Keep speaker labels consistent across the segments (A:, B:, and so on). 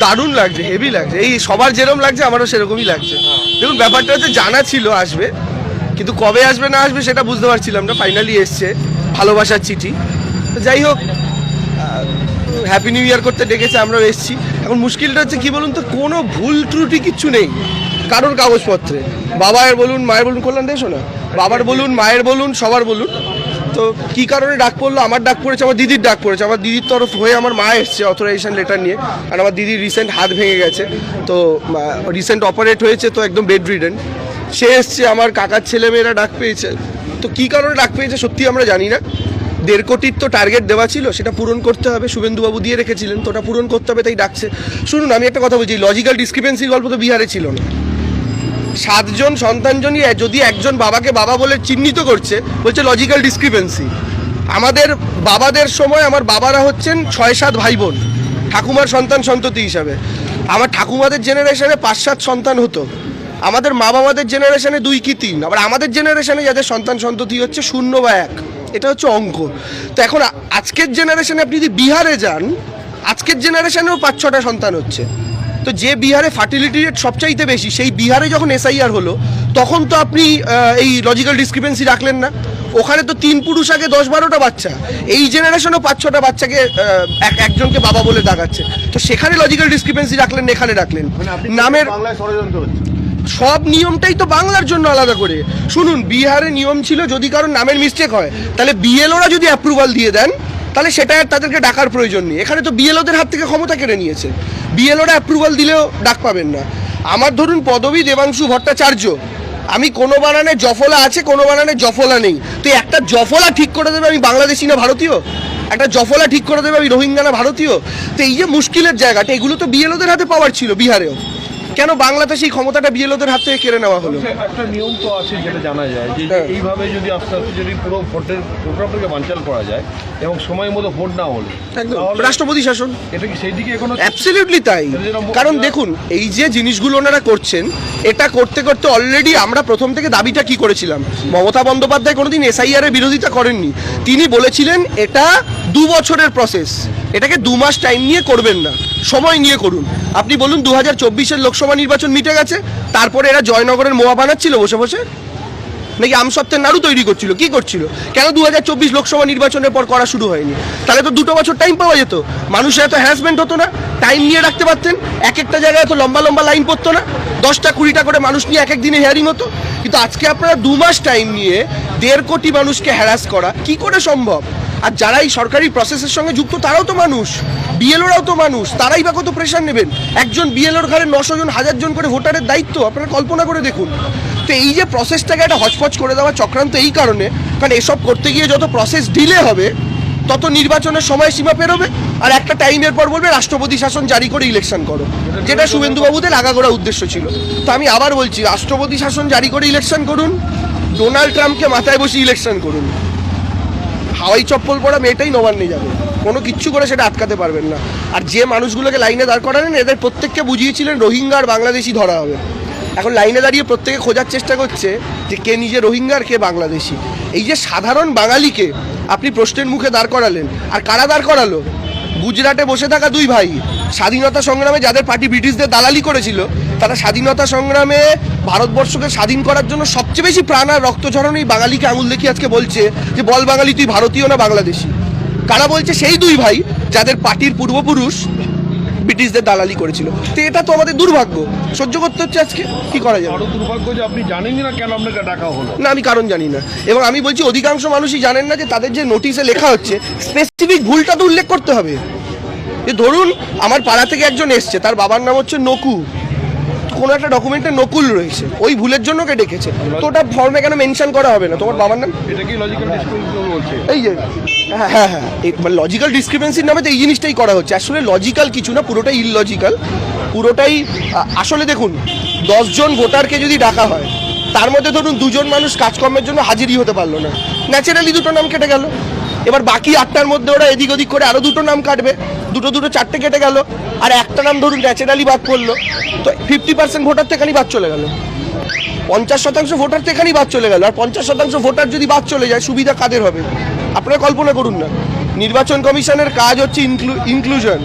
A: দারুণ লাগছে, হেভি লাগছে, এই সবার যেরকম লাগছে আমারও সেরকমই লাগছে। দেখুন ব্যাপারটা হচ্ছে জানা ছিল আসবে, কিন্তু কবে আসবে না আসবে সেটা বুঝতে পারছিলাম না। ফাইনালি এসছে ভালোবাসার চিঠি। যাই হোক, হ্যাপি নিউ ইয়ার করতে ডেকেছে, আমরাও এসেছি। এখন মুশকিলটা হচ্ছে কি বলুন তো, কোনো ভুল ত্রুটি কিচ্ছু নেই কারোর কাগজপত্রে। বাবার বলুন, মায়ের বলুন, কল্যাণ দেশ না, বাবার বলুন, মায়ের বলুন, সবার বলুন। তো কি কারণে ডাক পড়লো? আমার ডাক পড়েছে, আমার দিদির ডাক পড়েছে। আমার দিদির তরফ হয়ে আমার মা এসছে অথরাইজেশন লেটার নিয়ে, আর আমার দিদির রিসেন্ট হাত ভেঙে গেছে, তো রিসেন্ট অপারেট হয়েছে, তো একদম বেড রিডেন। সে এসছে, আমার কাকার ছেলেমেয়েরা ডাক পেয়েছে। তো কি কারণে ডাক পেয়েছে সত্যি আমরা জানি না। 1.5 কোটির তো টার্গেট দেওয়া ছিল, সেটা পূরণ করতে হবে, শুভেন্দুবাবু দিয়ে রেখেছিলেন, তো ওটা পূরণ করতে হবে, তাই ডাকছে। শুনুন আমি একটা কথা বলছি, লজিক্যাল ডিসক্রিপেন্সির গল্প তো বিহারে ছিল না। 7 জন সন্তান জনই যদি একজন বাবাকে বাবা বলে চিহ্নিত করছে, বলছে লজিক্যাল ডিসক্রিপেন্সি। আমাদের বাবাদের সময় আমার বাবারা হচ্ছেন 6-7 ভাই বোন ঠাকুমার সন্তান সন্ততি হিসাবে। আমার ঠাকুমাদের জেনারেশনে 5-7 সন্তান হতো, আমাদের মা বাবাদের জেনারেশনে 2 কি 3, আবার আমাদের জেনারেশনে যাদের সন্তান সন্ততি হচ্ছে 0 বা 1, এটা হচ্ছে অঙ্ক। তো এখন আজকের জেনারেশনে আপনি যদি বিহারে যান, আজকের জেনারেশনেও 5-6টা সন্তান হচ্ছে। তো যে বিহারে ফার্টিলিটি রেট সবচাইতে বেশি, সেই বিহারে যখন SIR হলো, তখন তো আপনি এই লজিক্যাল ডিসক্রিপেন্সি রাখলেন না। ওখানে তো 3 পুরুষ আগে 10-12টা বাচ্চা, এই জেনারেশনও 5-6টা বাচ্চাকে একজনকে বাবা বলে দাগাচ্ছে। তো সেখানে লজিক্যাল ডিসক্রিপেন্সি রাখলেন, এখানে রাখলেন নামের। সব নিয়মটাই তো বাংলার জন্য আলাদা করে। শুনুন, বিহারে নিয়ম ছিল যদি কারোর নামের মিস্টেক হয়, তাহলে BLOরা যদি অ্যাপ্রুভাল দিয়ে দেন, তাহলে সেটা আর তাদেরকে ডাকার প্রয়োজন নেই। এখানে তো BLOদের হাত থেকে ক্ষমতা কেড়ে নিয়েছে, BLOরা অ্যাপ্রুভাল দিলেও ডাক পাবেন না। আমার ধরুন পদবী দেবাংশু ভট্টাচার্য, আমি কোনো বানানে জফলা আছে, কোনো বানানে জফলা নেই, তো একটা জফলা ঠিক করে দেবে আমি বাংলাদেশি না ভারতীয়, একটা জফলা ঠিক করে দেবে আমি রোহিঙ্গা না ভারতীয়। তো এই যে মুশকিলের জায়গাটা, এগুলো তো BLOদের হাতে পাওয়ার ছিল বিহারেও, কেন বাংলাতে সেই ক্ষমতাটা BLOদের হাত থেকে কেড়ে নেওয়া হলো?
B: একটা নিয়ম তো আছে যেটা জানা যায় যে এইভাবে যদি আস্তে আস্তে যদি পুরো ভোটারকে বানচাল করা যায় এবং সময় মতো ভোট না হলে
A: একদম রাষ্ট্রপতি শাসন,
B: এটা কি সেই দিকে এখনো?
A: অ্যাবসলিউটলি তাই। কারণ দেখুন, এই যে জিনিসগুলো ওনারা করছেন, এটা করতে করতে অলরেডি আমরা প্রথম থেকে দাবিটা কি করেছিলাম, মমতা বন্দ্যোপাধ্যায় কোনোদিন SIR এর বিরোধিতা করেননি। তিনি বলেছিলেন এটা 2 বছরের প্রসেস, এটাকে 2 মাস টাইম নিয়ে করবেন না, সময় নিয়ে করুন। আপনি বলুন 2024-এর লোকসভা নির্বাচন মিটে গেছে, তারপরে এরা জয়নগরের মোয়া বানাচ্ছিল বসে বসে, নাকি আমসত্ত্বের নাড়ু তৈরি করছিল, কি করছিল? কেন 2024 লোকসভা নির্বাচনের পর করা শুরু হয়নি? তাহলে তো 2 বছর টাইম পাওয়া যেত, মানুষের এত হ্যারাসমেন্ট হতো না, টাইম নিয়ে রাখতে পারতেন, এক একটা জায়গায় এত লম্বা লম্বা লাইন পড়তো না, 10টা-20টা করে মানুষ নিয়ে এক এক দিনে হিয়ারিং হতো। কিন্তু আজকে আপনারা 2 মাস টাইম নিয়ে 1.5 কোটি মানুষকে হ্যারাস করা কি করে সম্ভব? আর যারা এই সরকারি প্রসেসের সঙ্গে যুক্ত তারাও তো মানুষ, BLOরাও তো মানুষ, তারাই বা কত প্রেশার নেবেন? একজন BLOর ঘরে 900 জন 1000 জন করে ভোটারের দায়িত্ব, আপনারা কল্পনা করে দেখুন। তো এই যে প্রসেসটাকে একটা হচপচ করে দেওয়া চক্রান্ত এই কারণে, কারণ এসব করতে গিয়ে যত প্রসেস ডিলে হবে, তত নির্বাচনের সময়সীমা পেরোবে, আর একটা টাইমের পর বলবে রাষ্ট্রপতি শাসন জারি করে ইলেকশন করো, যেটা শুভেন্দুবাবুদের আগাগোড়া উদ্দেশ্য ছিল। তো আমি আবার বলছি, রাষ্ট্রপতি শাসন জারি করে ইলেকশন করুন, ডোনাল্ড ট্রাম্পকে মাথায় বসে ইলেকশন করুন, হাওয়াই চপ্পল পরা মেয়েটাই নবান্নে যাবে, কোনো কিচ্ছু করে সেটা আটকাতে পারবেন না। আর যে মানুষগুলোকে লাইনে দাঁড় করালেন, এদের প্রত্যেককে বুঝিয়েছিলেন রোহিঙ্গা আর বাংলাদেশি ধরা হবে। এখন লাইনে দাঁড়িয়ে প্রত্যেকে খোঁজার চেষ্টা করছে যে কে নিজে রোহিঙ্গা আর কে বাংলাদেশি। এই যে সাধারণ বাঙালিকে আপনি প্রশ্নের মুখে দাঁড় করালেন, আর কারা দাঁড় করালো? গুজরাটে বসে থাকা 2 ভাই, স্বাধীনতা সংগ্রামে যাদের পার্টি ব্রিটিশদের দালালি করেছিল, তারা স্বাধীনতা সংগ্রামে ভারতবর্ষকে স্বাধীন করার জন্য সবচেয়ে বেশি প্রাণ আর রক্ত ঝরানো এই বাঙালিকে আঙুল দেখিয়ে আজকে বলছে যে বল বাঙালি তুই ভারতীয় না বাংলাদেশি। কারা বলছে? সেই 2 ভাই যাদের পার্টির পূর্বপুরুষ ব্রিটিশদের দালালি করেছিল। তো এটা তো আমাদের দুর্ভাগ্য, সহ্য করতে হচ্ছে আজকে, কি করা যাবে?
B: আরো দুর্ভাগ্য যে আপনি জানেনই না কেন আপনাকে ডাকা হলো।
A: না, আমি কারণ জানি না, এবং আমি বলছি অধিকাংশ মানুষই জানেন না যে তাদের যে নোটিশে লেখা হচ্ছে স্পেসিফিক ভুলটা তো উল্লেখ করতে হবে। যে ধরুন আমার পাড়া থেকে একজন এসছে, তার বাবার নাম হচ্ছে নকু, কোনো একটা ডকুমেন্টে নকুল রয়েছে, ওই ভুলের জন্য কে ডেকেছে, তো ওটা ফর্মে কেন মেনশন করা হবে না তোমার বাবার নাম?
B: এটা কি লজিক্যাল ডিসক্রিপেন্সি বলছে? এই
A: যে হ্যাঁ, মানে লজিক্যাল ডিসক্রিপেন্সির নামে তো এই জিনিসটাই করা হচ্ছে। আসলে লজিক্যাল কিছু না, পুরোটাই ইললজিক্যাল, পুরোটাই। আসলে দেখুন, 10 জন ভোটারকে যদি ডাকা হয়, তার মধ্যে ধরুন 2 জন মানুষ কাজকর্মের জন্য হাজিরই হতে পারলো না, ন্যাচারালি 2টো নাম কেটে গেল। এবার বাকি 8টার মধ্যে ওরা এদিক ওদিক করে আরও 2টো নাম কাটবে, 2 4টে কেটে গেল, আর একটা নাম ধরুন ন্যাচারালি বাদ পড়লো, তো 50% ভোটার তো এখানেই বাদ চলে গেল, 50% ভোটার তো এখানেই বাদ চলে গেল। আর 50% ভোটার যদি বাদ চলে যায়, সুবিধা কাদের হবে? আপনারা কল্পনা করুন না। নির্বাচন কমিশনের কাজ হচ্ছে ইনক্লুশন,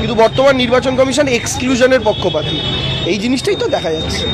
A: কিন্তু বর্তমান নির্বাচন কমিশন এক্সক্লুশনের পক্ষপাতী, এই জিনিসটাই তো দেখা যাচ্ছে।